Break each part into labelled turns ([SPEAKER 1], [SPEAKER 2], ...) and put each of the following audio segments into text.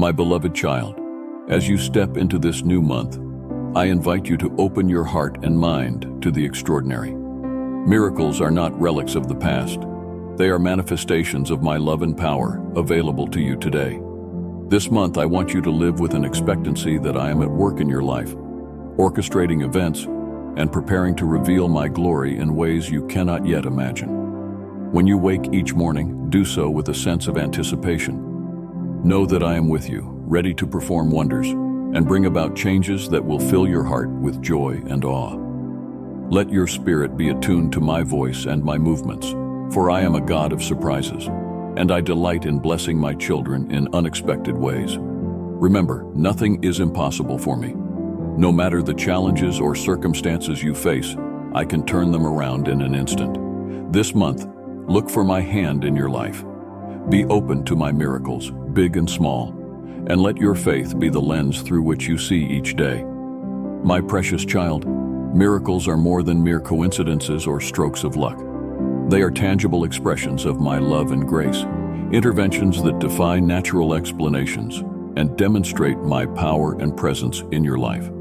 [SPEAKER 1] My beloved child, as you step into this new month, I invite you to open your heart and mind to the extraordinary. Miracles are not relics of the past. They are manifestations of my love and power available to you today. This month, I want you to live with an expectancy that I am at work in your life, orchestrating events and preparing to reveal my glory in ways you cannot yet imagine. When you wake each morning, do so with a sense of anticipation. Know that I am with you, ready to perform wonders and bring about changes that will fill your heart with joy and awe. Let your spirit be attuned to my voice and my movements, for I am a God of surprises, and I delight in blessing my children in unexpected ways. Remember, nothing is impossible for me. No matter the challenges or circumstances you face, I can turn them around in an instant. This month, look for my hand in your life. Be open to my miracles, big and small, and let your faith be the lens through which you see each day. My precious child, miracles are more than mere coincidences or strokes of luck. They are tangible expressions of my love and grace, interventions that defy natural explanations and demonstrate my power and presence in your life.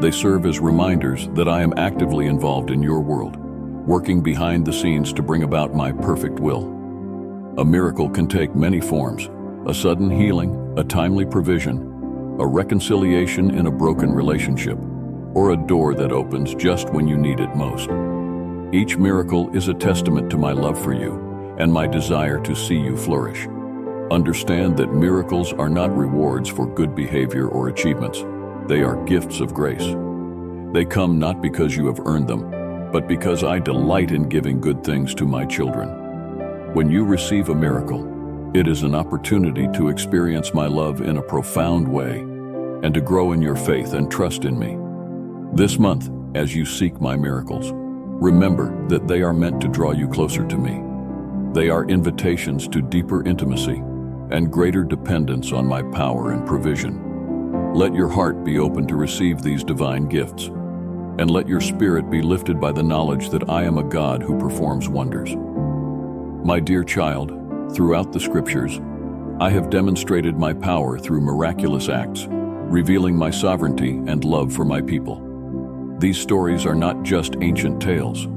[SPEAKER 1] They serve as reminders that I am actively involved in your world, working behind the scenes to bring about my perfect will. A miracle can take many forms: a sudden healing, a timely provision, a reconciliation in a broken relationship, or a door that opens just when you need it most. Each miracle is a testament to my love for you and my desire to see you flourish. Understand that miracles are not rewards for good behavior or achievements. They are gifts of grace. They come not because you have earned them, but because I delight in giving good things to my children. When you receive a miracle, it is an opportunity to experience my love in a profound way and to grow in your faith and trust in me. This month, as you seek my miracles, remember that they are meant to draw you closer to me. They are invitations to deeper intimacy and greater dependence on my power and provision. Let your heart be open to receive these divine gifts, and let your spirit be lifted by the knowledge that I am a God who performs wonders. My dear child, throughout the scriptures, I have demonstrated my power through miraculous acts, revealing my sovereignty and love for my people. These stories are not just ancient tales.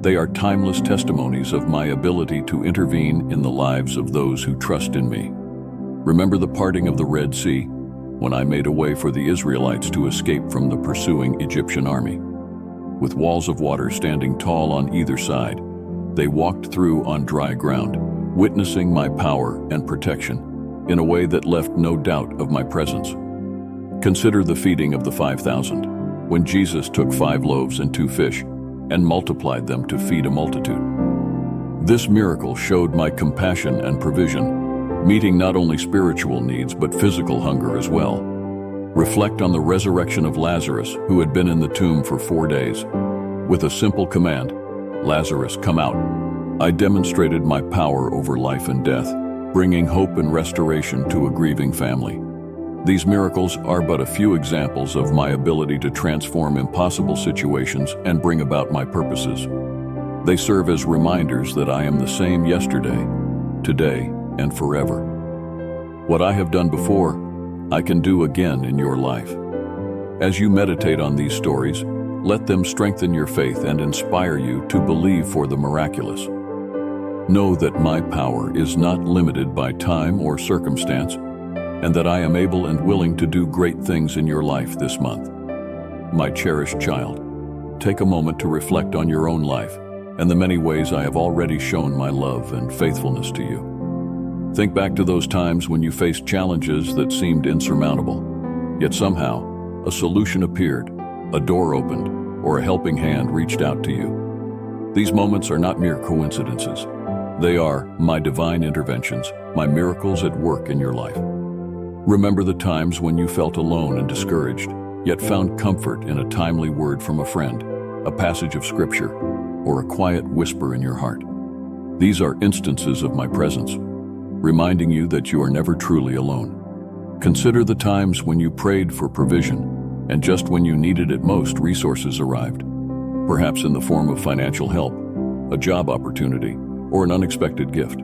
[SPEAKER 1] They are timeless testimonies of my ability to intervene in the lives of those who trust in me. Remember the parting of the Red Sea, when I made a way for the Israelites to escape from the pursuing Egyptian army. With walls of water standing tall on either side, they walked through on dry ground, witnessing my power and protection in a way that left no doubt of my presence. Consider the feeding of the 5,000, when Jesus took 5 loaves and 2 fish and multiplied them to feed a multitude. This miracle showed my compassion and provision, meeting not only spiritual needs but physical hunger as well. Reflect on the resurrection of Lazarus, who had been in the tomb for 4 days. With a simple command, "Lazarus, come out," I demonstrated my power over life and death, bringing hope and restoration to a grieving family. These miracles are but a few examples of my ability to transform impossible situations and bring about my purposes. They serve as reminders that I am the same yesterday, today, and forever. What I have done before, I can do again in your life. As you meditate on these stories, let them strengthen your faith and inspire you to believe for the miraculous. Know that my power is not limited by time or circumstance, and that I am able and willing to do great things in your life this month. My cherished child, take a moment to reflect on your own life and the many ways I have already shown my love and faithfulness to you. Think back to those times when you faced challenges that seemed insurmountable, yet somehow a solution appeared, a door opened, or a helping hand reached out to you. These moments are not mere coincidences. They are my divine interventions, my miracles at work in your life. Remember the times when you felt alone and discouraged, yet found comfort in a timely word from a friend, a passage of scripture, or a quiet whisper in your heart. These are instances of my presence, reminding you that you are never truly alone. Consider the times when you prayed for provision, and just when you needed it most, resources arrived, perhaps in the form of financial help, a job opportunity, or an unexpected gift.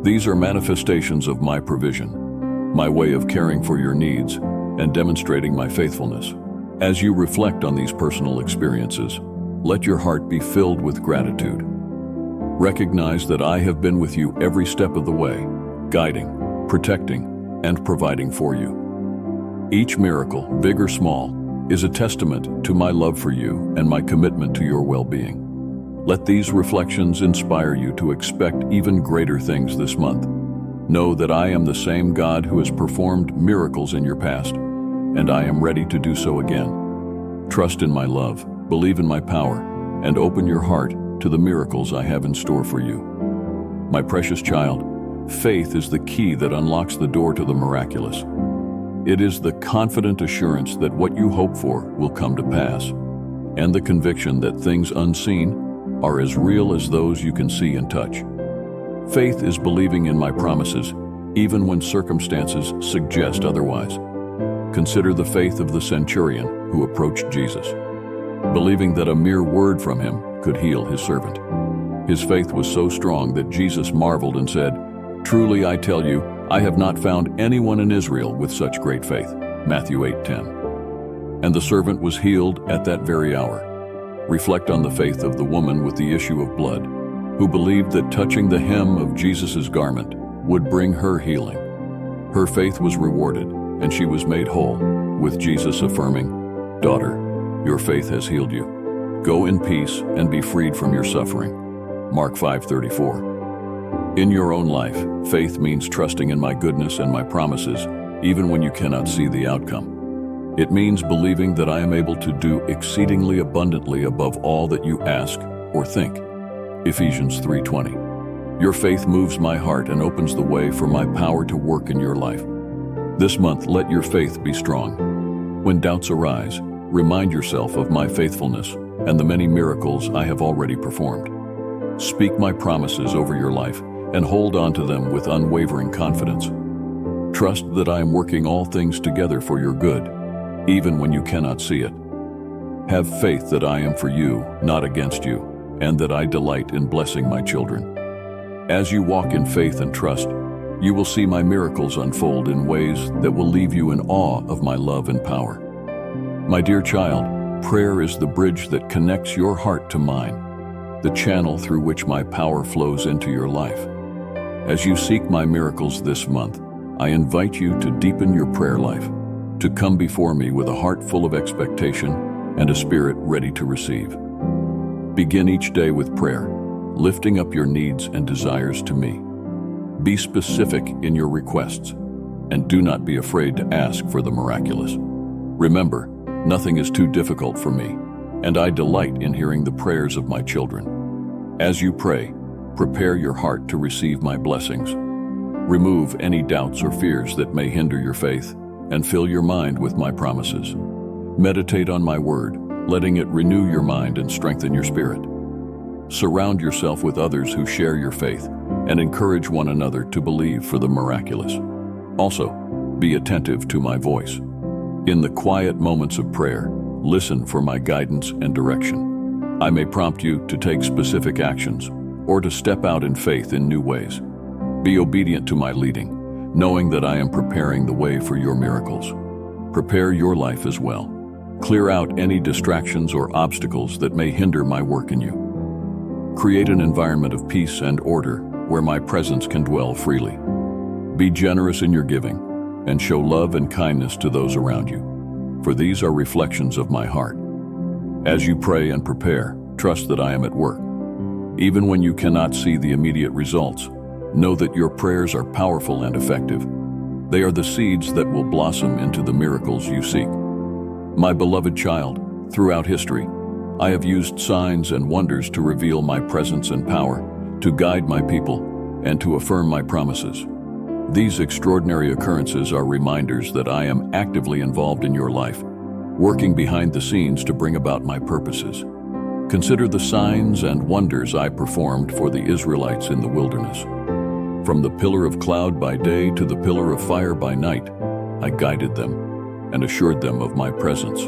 [SPEAKER 1] These are manifestations of my provision. my way of caring for your needs and demonstrating my faithfulness. As you reflect on these personal experiences, let your heart be filled with gratitude. Recognize that I have been with you every step of the way, guiding, protecting, and providing for you. Each miracle, big or small, is a testament to my love for you and my commitment to your well-being. Let these reflections inspire you to expect even greater things this month. Know that I am the same God who has performed miracles in your past, and I am ready to do so again. Trust in my love, believe in my power, and open your heart to the miracles I have in store for you. My precious child, faith is the key that unlocks the door to the miraculous. It is the confident assurance that what you hope for will come to pass, and the conviction that things unseen are as real as those you can see and touch. Faith is believing in my promises, even when circumstances suggest otherwise. Consider the faith of the centurion who approached Jesus, believing that a mere word from him could heal his servant. His faith was so strong that Jesus marveled and said, "Truly I tell you, I have not found anyone in Israel with such great faith." Matthew 8:10. And the servant was healed at that very hour. Reflect on the faith of the woman with the issue of blood, who believed that touching the hem of Jesus' garment would bring her healing. Her faith was rewarded, and she was made whole, with Jesus affirming, "Daughter, your faith has healed you. Go in peace and be freed from your suffering." Mark 5:34. In your own life, faith means trusting in my goodness and my promises, even when you cannot see the outcome. It means believing that I am able to do exceedingly abundantly above all that you ask or think. Ephesians 3:20. Your faith moves my heart and opens the way for my power to work in your life. This month, let your faith be strong. When doubts arise, remind yourself of my faithfulness and the many miracles I have already performed. Speak my promises over your life and hold on to them with unwavering confidence. Trust that I am working all things together for your good, even when you cannot see it. Have faith that I am for you, not against you, and that I delight in blessing my children. As you walk in faith and trust, you will see my miracles unfold in ways that will leave you in awe of my love and power. My dear child, prayer is the bridge that connects your heart to mine, the channel through which my power flows into your life. As you seek my miracles this month, I invite you to deepen your prayer life, to come before me with a heart full of expectation and a spirit ready to receive. Begin each day with prayer, lifting up your needs and desires to me. Be specific in your requests, and do not be afraid to ask for the miraculous. Remember, nothing is too difficult for me, and I delight in hearing the prayers of my children. As you pray, prepare your heart to receive my blessings. Remove any doubts or fears that may hinder your faith, and fill your mind with my promises. Meditate on my word, letting it renew your mind and strengthen your spirit. Surround yourself with others who share your faith, and encourage one another to believe for the miraculous. Also, be attentive to my voice. In the quiet moments of prayer, listen for my guidance and direction. I may prompt you to take specific actions, or to step out in faith in new ways. Be obedient to my leading, knowing that I am preparing the way for your miracles. Prepare your life as well. Clear out any distractions or obstacles that may hinder my work in you. Create an environment of peace and order where my presence can dwell freely. Be generous in your giving, and show love and kindness to those around you, for these are reflections of my heart. As you pray and prepare, trust that I am at work. Even when you cannot see the immediate results, know that your prayers are powerful and effective. They are the seeds that will blossom into the miracles you seek. My beloved child, throughout history, I have used signs and wonders to reveal my presence and power, to guide my people, and to affirm my promises. These extraordinary occurrences are reminders that I am actively involved in your life, working behind the scenes to bring about my purposes. Consider the signs and wonders I performed for the Israelites in the wilderness. From the pillar of cloud by day to the pillar of fire by night, I guided them and assured them of my presence.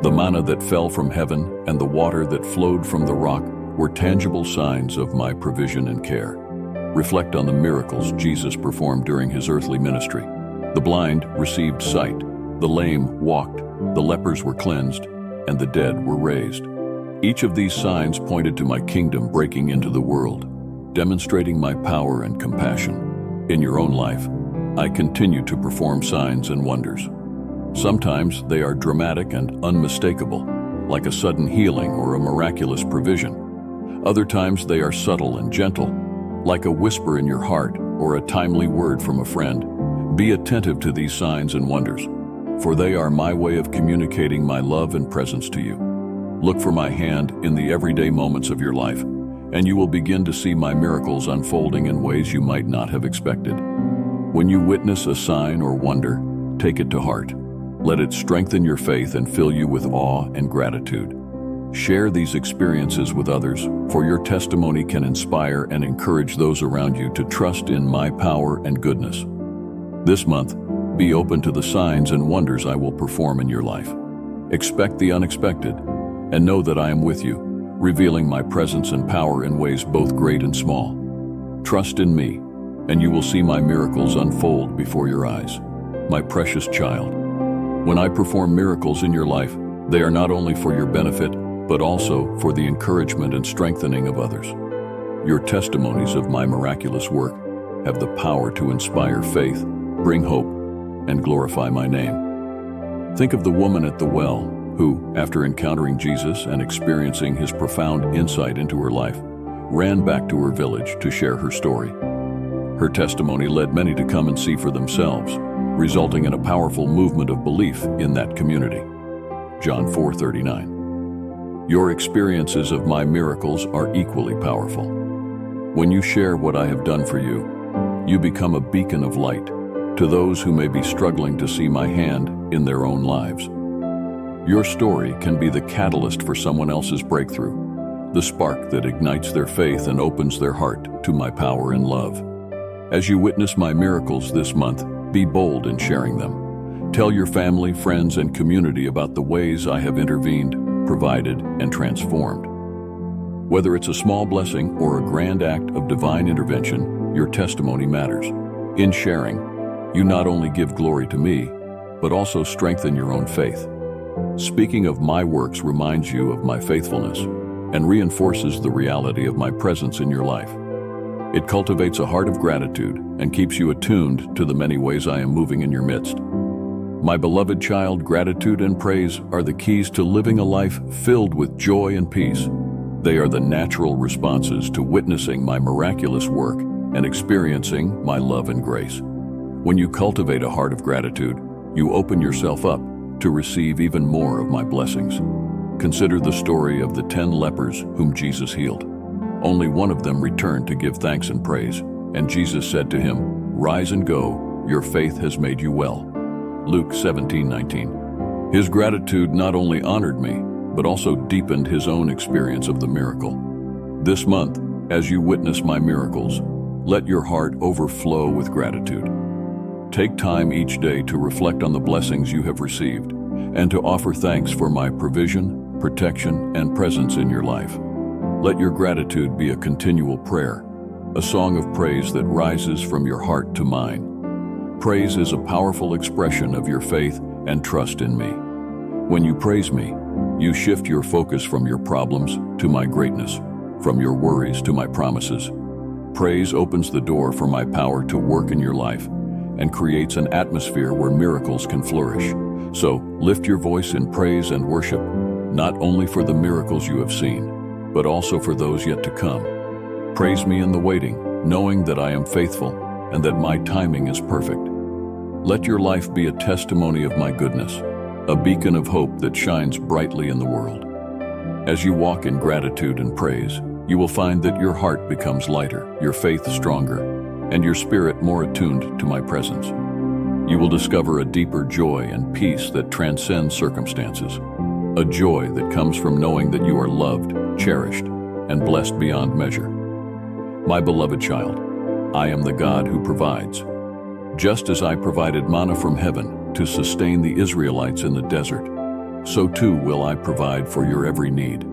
[SPEAKER 1] The manna that fell from heaven and the water that flowed from the rock were tangible signs of my provision and care. Reflect on the miracles Jesus performed during his earthly ministry. The blind received sight, the lame walked, the lepers were cleansed, and the dead were raised. Each of these signs pointed to my kingdom breaking into the world, demonstrating my power and compassion. In your own life, I continue to perform signs and wonders. Sometimes they are dramatic and unmistakable, like a sudden healing or a miraculous provision. Other times they are subtle and gentle, like a whisper in your heart or a timely word from a friend. Be attentive to these signs and wonders, for they are my way of communicating my love and presence to you. Look for my hand in the everyday moments of your life, and you will begin to see my miracles unfolding in ways you might not have expected. When you witness a sign or wonder, take it to heart. Let it strengthen your faith and fill you with awe and gratitude. Share these experiences with others, for your testimony can inspire and encourage those around you to trust in my power and goodness. This month, be open to the signs and wonders I will perform in your life. Expect the unexpected, and know that I am with you, revealing my presence and power in ways both great and small. Trust in me, and you will see my miracles unfold before your eyes. My precious child, when I perform miracles in your life, they are not only for your benefit, but also for the encouragement and strengthening of others. Your testimonies of my miraculous work have the power to inspire faith, bring hope, and glorify my name. Think of the woman at the well, who, after encountering Jesus and experiencing his profound insight into her life, ran back to her village to share her story. Her testimony led many to come and see for themselves, resulting in a powerful movement of belief in that community. John 4:39. Your experiences of my miracles are equally powerful. When you share what I have done for you, you become a beacon of light to those who may be struggling to see my hand in their own lives. Your story can be the catalyst for someone else's breakthrough, the spark that ignites their faith and opens their heart to my power and love. As you witness my miracles this month, be bold in sharing them. Tell your family, friends, and community about the ways I have intervened, provided, and transformed. Whether it's a small blessing or a grand act of divine intervention, your testimony matters. In sharing, you not only give glory to me, but also strengthen your own faith. Speaking of my works reminds you of my faithfulness and reinforces the reality of my presence in your life. It cultivates a heart of gratitude and keeps you attuned to the many ways I am moving in your midst. My beloved child, gratitude and praise are the keys to living a life filled with joy and peace. They are the natural responses to witnessing my miraculous work and experiencing my love and grace. When you cultivate a heart of gratitude, you open yourself up to receive even more of my blessings. Consider the story of the 10 lepers whom Jesus healed. Only one of them returned to give thanks and praise, and Jesus said to him, "Rise and go, your faith has made you well." Luke 17:19. His gratitude not only honored me, but also deepened his own experience of the miracle. This month, as you witness my miracles, let your heart overflow with gratitude. Take time each day to reflect on the blessings you have received and to offer thanks for my provision, protection, and presence in your life. Let your gratitude be a continual prayer, a song of praise that rises from your heart to mine. Praise is a powerful expression of your faith and trust in me. When you praise me, you shift your focus from your problems to my greatness, from your worries to my promises. Praise opens the door for my power to work in your life and creates an atmosphere where miracles can flourish. So, lift your voice in praise and worship, not only for the miracles you have seen, but also for those yet to come. Praise me in the waiting, knowing that I am faithful and that my timing is perfect. Let your life be a testimony of my goodness, a beacon of hope that shines brightly in the world. As you walk in gratitude and praise, you will find that your heart becomes lighter, your faith stronger, and your spirit more attuned to my presence. You will discover a deeper joy and peace that transcends circumstances, a joy that comes from knowing that you are loved, cherished, and blessed beyond measure. My beloved child, I am the God who provides. Just as I provided manna from heaven to sustain the Israelites in the desert, so too will I provide for your every need.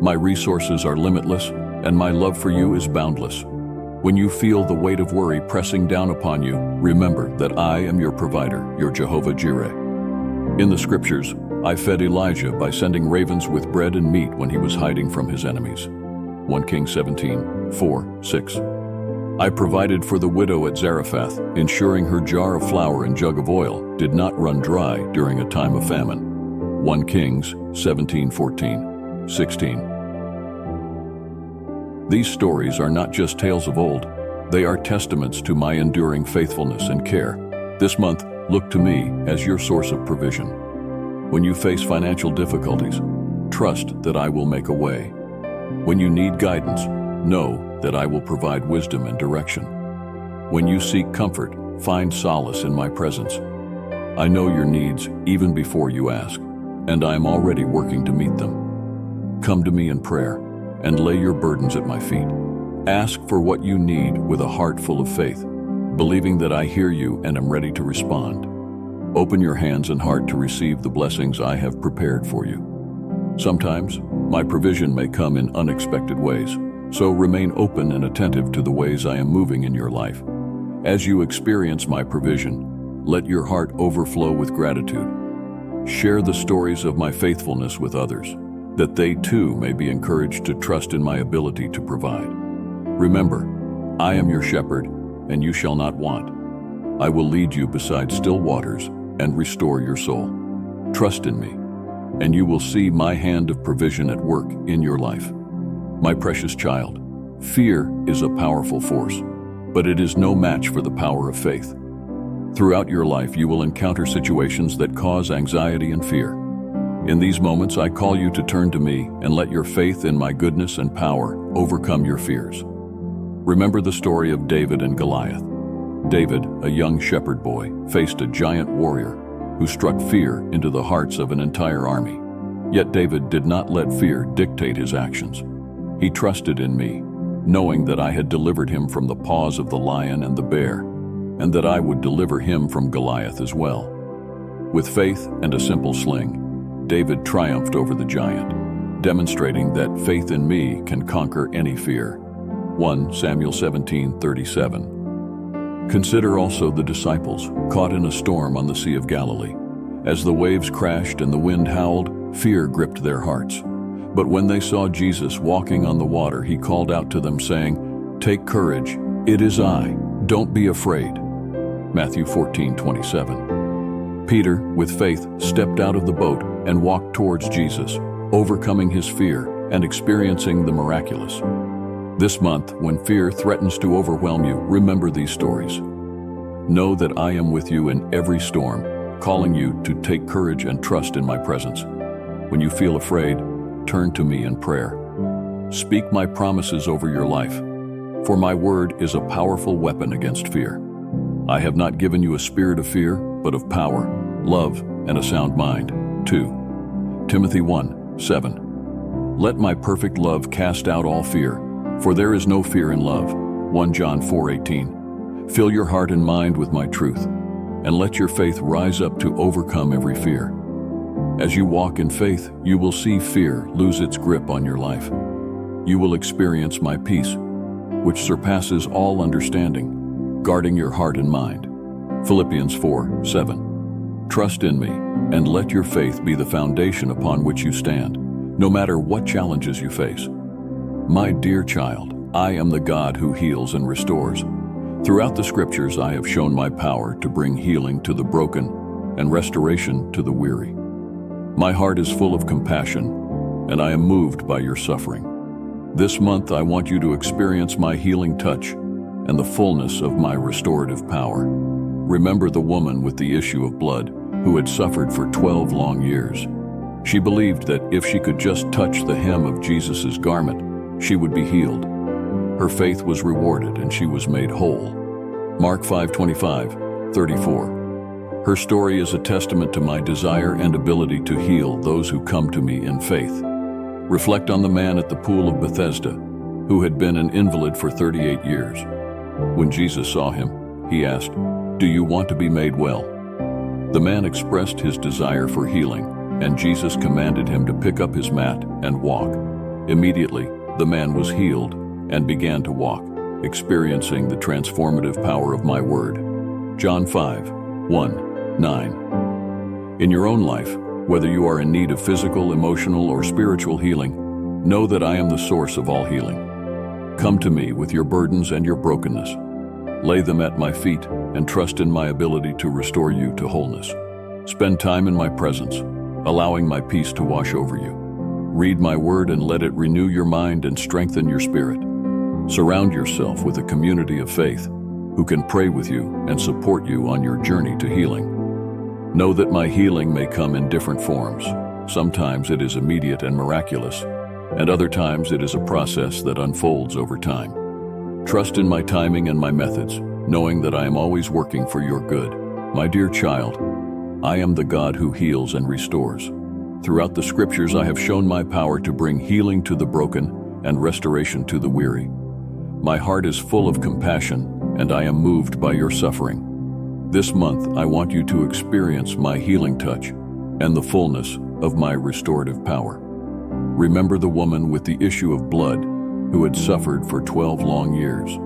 [SPEAKER 1] My resources are limitless, and my love for you is boundless. When you feel the weight of worry pressing down upon you, remember that I am your provider, your Jehovah Jireh. In the scriptures, I fed Elijah by sending ravens with bread and meat when he was hiding from his enemies. 1 Kings 17:4-6. I provided for the widow at Zarephath, ensuring her jar of flour and jug of oil did not run dry during a time of famine. 1 Kings 17:14-16. These stories are not just tales of old, they are testaments to my enduring faithfulness and care. This month, look to me as your source of provision. When you face financial difficulties, trust that I will make a way. When you need guidance, know that I will provide wisdom and direction. When you seek comfort, find solace in my presence. I know your needs even before you ask, and I am already working to meet them. Come to me in prayer and lay your burdens at my feet. Ask for what you need with a heart full of faith, believing that I hear you and am ready to respond. Open your hands and heart to receive the blessings I have prepared for you. Sometimes, my provision may come in unexpected ways, so remain open and attentive to the ways I am moving in your life. As you experience my provision, let your heart overflow with gratitude. Share the stories of my faithfulness with others, that they too may be encouraged to trust in my ability to provide. Remember, I am your shepherd, and you shall not want. I will lead you beside still waters and restore your soul. Trust in me, and you will see my hand of provision at work in your life. My precious child, fear is a powerful force, but it is no match for the power of faith. Throughout your life, you will encounter situations that cause anxiety and fear. In these moments, I call you to turn to me and let your faith in my goodness and power overcome your fears. Remember the story of David and Goliath. David, a young shepherd boy, faced a giant warrior who struck fear into the hearts of an entire army. Yet David did not let fear dictate his actions. He trusted in me, knowing that I had delivered him from the paws of the lion and the bear, and that I would deliver him from Goliath as well. With faith and a simple sling, David triumphed over the giant, demonstrating that faith in me can conquer any fear. 1 Samuel 17:37. Consider also the disciples caught in a storm on the Sea of Galilee. As the waves crashed and the wind howled, fear gripped their hearts. But when they saw Jesus walking on the water, he called out to them, saying, "Take courage, it is I, don't be afraid." Matthew 14:27. Peter, with faith, stepped out of the boat and walked towards Jesus, overcoming his fear and experiencing the miraculous. This month, when fear threatens to overwhelm you, remember these stories. Know that I am with you in every storm, calling you to take courage and trust in my presence. When you feel afraid, turn to me in prayer. Speak my promises over your life, for my word is a powerful weapon against fear. I have not given you a spirit of fear, but of power, love, and a sound mind. 2 Timothy 1:7. Let my perfect love cast out all fear, for there is no fear in love. 1 John 4:18. Fill your heart and mind with my truth, and let your faith rise up to overcome every fear. As you walk in faith, you will see fear lose its grip on your life. You will experience my peace, which surpasses all understanding, guarding your heart and mind. Philippians 4:7. Trust in me, and let your faith be the foundation upon which you stand, no matter what challenges you face. My dear child, I am the God who heals and restores. Throughout the scriptures, I have shown my power to bring healing to the broken and restoration to the weary. My heart is full of compassion, and I am moved by your suffering. This month, I want you to experience my healing touch and the fullness of my restorative power. Remember the woman with the issue of blood who had suffered for 12 long years. She believed that if she could just touch the hem of Jesus' garment, she would be healed. Her faith was rewarded and she was made whole. Mark 5:25-34. Her story is a testament to my desire and ability to heal those who come to me in faith. Reflect on the man at the pool of Bethesda, who had been an invalid for 38 years. When Jesus saw him, he asked, "Do you want to be made well?" The man expressed his desire for healing, and Jesus commanded him to pick up his mat and walk. Immediately, the man was healed and began to walk, experiencing the transformative power of my word. John 5:1-9. In your own life, whether you are in need of physical, emotional, or spiritual healing, know that I am the source of all healing. Come to me with your burdens and your brokenness. Lay them at my feet and trust in my ability to restore you to wholeness. Spend time in my presence, allowing my peace to wash over you. Read my word and let it renew your mind and strengthen your spirit. Surround yourself with a community of faith who can pray with you and support you on your journey to healing. Know that my healing may come in different forms. Sometimes it is immediate and miraculous, and other times it is a process that unfolds over time. Trust in my timing and my methods, knowing that I am always working for your good. My dear child, I am the God who heals and restores. Throughout the scriptures, I have shown my power to bring healing to the broken and restoration to the weary. My heart is full of compassion, and I am moved by your suffering. This month, I want you to experience my healing touch and the fullness of my restorative power. Remember the woman with the issue of blood who had suffered for 12 long years.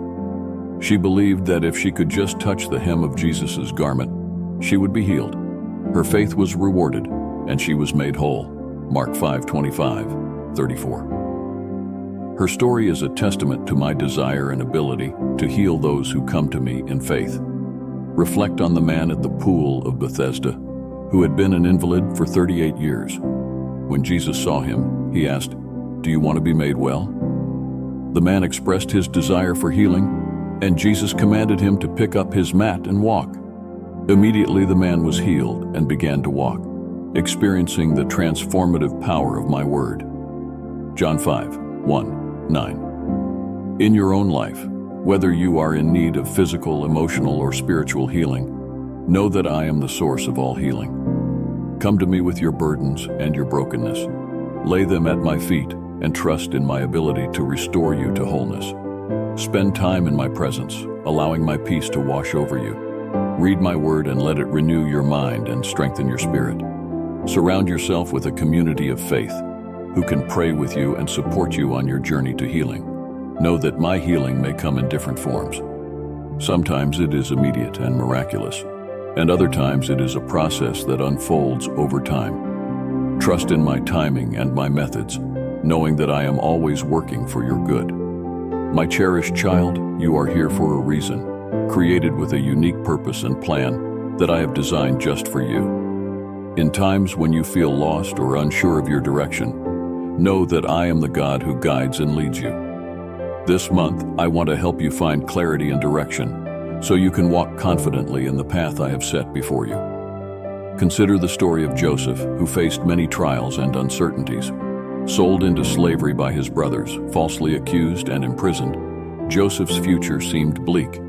[SPEAKER 1] She believed that if she could just touch the hem of Jesus' garment, she would be healed. Her faith was rewarded, and she was made whole. Mark 5:25-34. Her story is a testament to my desire and ability to heal those who come to me in faith. Reflect on the man at the pool of Bethesda, who had been an invalid for 38 years. When Jesus saw him, he asked, "Do you want to be made well?" The man expressed his desire for healing, and Jesus commanded him to pick up his mat and walk. Immediately the man was healed and began to walk, experiencing the transformative power of my word. John 5:1-9. In your own life, whether you are in need of physical, emotional, or spiritual healing, know that I am the source of all healing. Come to me with your burdens and your brokenness. Lay them at my feet and trust in my ability to restore you to wholeness. Spend time in my presence, allowing my peace to wash over you. Read my word and let it renew your mind and strengthen your spirit. Surround yourself with a community of faith who can pray with you and support you on your journey to healing. Know that my healing may come in different forms. Sometimes it is immediate and miraculous, and other times it is a process that unfolds over time. Trust in my timing and my methods, knowing that I am always working for your good. My cherished child, you are here for a reason, created with a unique purpose and plan that I have designed just for you. In times when you feel lost or unsure of your direction, know that I am the God who guides and leads you. This month, I want to help you find clarity and direction so you can walk confidently in the path I have set before you. Consider the story of Joseph, who faced many trials and uncertainties. Sold into slavery by his brothers, falsely accused and imprisoned, Joseph's future seemed bleak.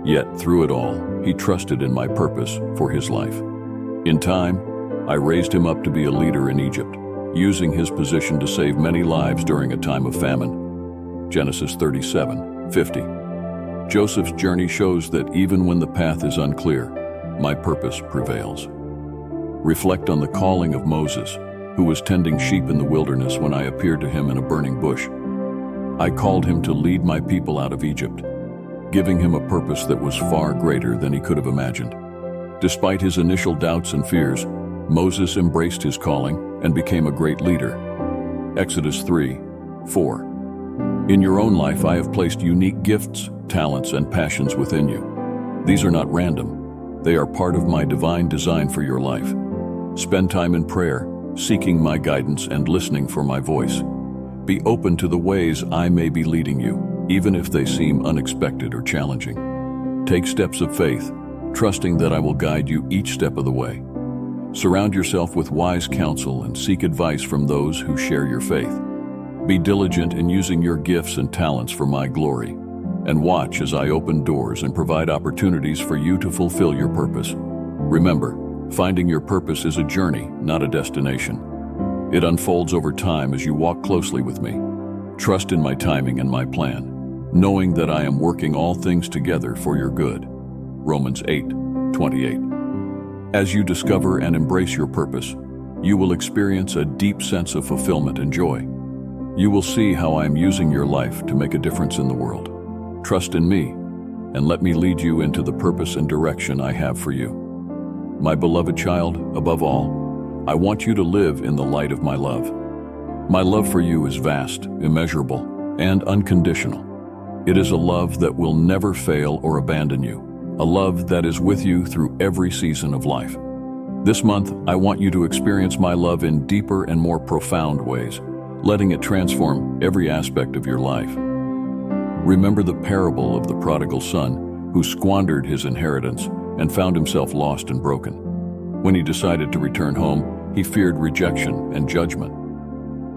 [SPEAKER 1] Yet through it all, he trusted in my purpose for his life. In time, I raised him up to be a leader in Egypt, using his position to save many lives during a time of famine. Genesis 37:50. Joseph's journey shows that even when the path is unclear, my purpose prevails. Reflect on the calling of Moses, who was tending sheep in the wilderness when I appeared to him in a burning bush. I called him to lead my people out of Egypt, giving him a purpose that was far greater than he could have imagined. Despite his initial doubts and fears, Moses embraced his calling and became a great leader. Exodus 3:4. In your own life, I have placed unique gifts, talents, and passions within you. These are not random. They are part of my divine design for your life. Spend time in prayer, seeking my guidance and listening for my voice. Be open to the ways I may be leading you, even if they seem unexpected or challenging. Take steps of faith, trusting that I will guide you each step of the way. Surround yourself with wise counsel and seek advice from those who share your faith. Be diligent in using your gifts and talents for my glory, and watch as I open doors and provide opportunities for you to fulfill your purpose. Remember, finding your purpose is a journey, not a destination. It unfolds over time as you walk closely with me. Trust in my timing and my plan, knowing that I am working all things together for your good. Romans 8:28. As you discover and embrace your purpose, you will experience a deep sense of fulfillment and joy. You will see how I am using your life to make a difference in the world. Trust in me, and let me lead you into the purpose and direction I have for you. My beloved child, above all, I want you to live in the light of my love. My love for you is vast, immeasurable, and unconditional. It is a love that will never fail or abandon you, a love that is with you through every season of life. This month, I want you to experience my love in deeper and more profound ways, letting it transform every aspect of your life. Remember the parable of the prodigal son who squandered his inheritance and found himself lost and broken. When he decided to return home, he feared rejection and judgment.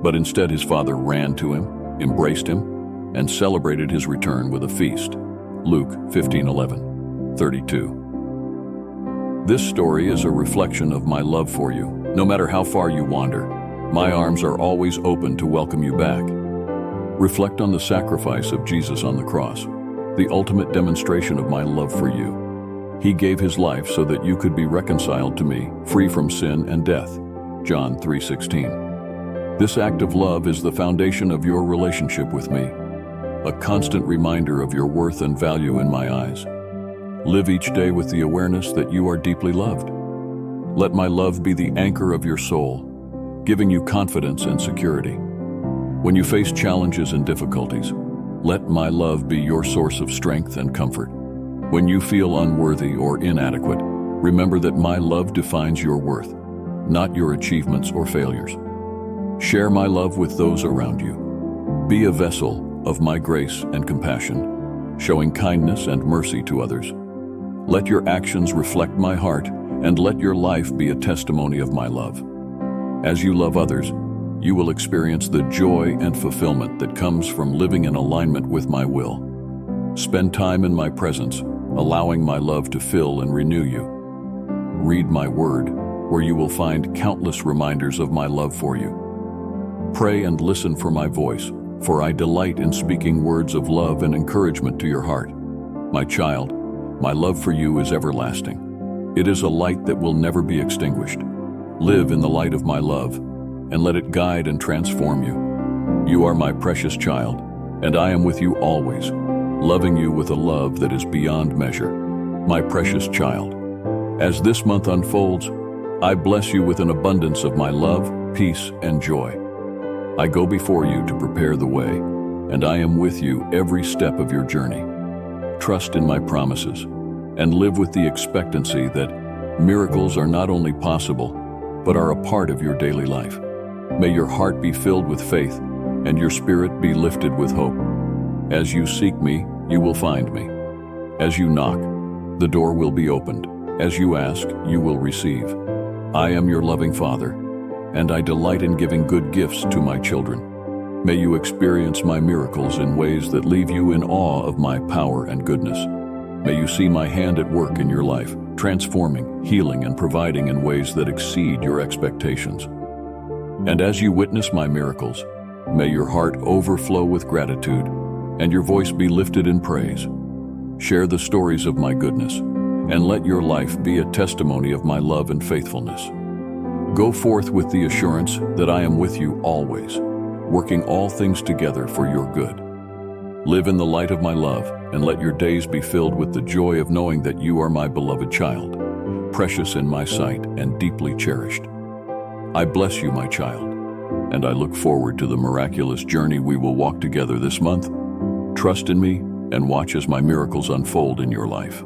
[SPEAKER 1] But instead, his father ran to him, embraced him, and celebrated his return with a feast. Luke 15:11-32. This story is a reflection of my love for you. No matter how far you wander, my arms are always open to welcome you back. Reflect on the sacrifice of Jesus on the cross, the ultimate demonstration of my love for you. He gave his life so that you could be reconciled to me, free from sin and death. John 3:16. This act of love is the foundation of your relationship with me, a constant reminder of your worth and value in my eyes. Live each day with the awareness that you are deeply loved. Let my love be the anchor of your soul, giving you confidence and security. When you face challenges and difficulties, let my love be your source of strength and comfort. When you feel unworthy or inadequate, remember that my love defines your worth, not your achievements or failures. Share my love with those around you. Be a vessel of my grace and compassion, showing kindness and mercy to others. Let your actions reflect my heart, and let your life be a testimony of my love. As you love others, you will experience the joy and fulfillment that comes from living in alignment with my will. Spend time in my presence, allowing my love to fill and renew you. Read my word, where you will find countless reminders of my love for you. Pray and listen for my voice, for I delight in speaking words of love and encouragement to your heart. My child, my love for you is everlasting. It is a light that will never be extinguished. Live in the light of my love, and let it guide and transform you. You are my precious child, and I am with you always, loving you with a love that is beyond measure. My precious child, as this month unfolds, I bless you with an abundance of my love, peace, and joy. I go before you to prepare the way, and I am with you every step of your journey. Trust in my promises, and live with the expectancy that miracles are not only possible, but are a part of your daily life. May your heart be filled with faith, and your spirit be lifted with hope. As you seek me, you will find me. As you knock, the door will be opened. As you ask, you will receive. I am your loving Father, and I delight in giving good gifts to my children. May you experience my miracles in ways that leave you in awe of my power and goodness. May you see my hand at work in your life, transforming, healing, and providing in ways that exceed your expectations. And as you witness my miracles, may your heart overflow with gratitude and your voice be lifted in praise. Share the stories of my goodness, and let your life be a testimony of my love and faithfulness. Go forth with the assurance that I am with you always, working all things together for your good. Live in the light of my love, and let your days be filled with the joy of knowing that you are my beloved child, precious in my sight and deeply cherished. I bless you, my child, and I look forward to the miraculous journey we will walk together this month. Trust in me and watch as my miracles unfold in your life.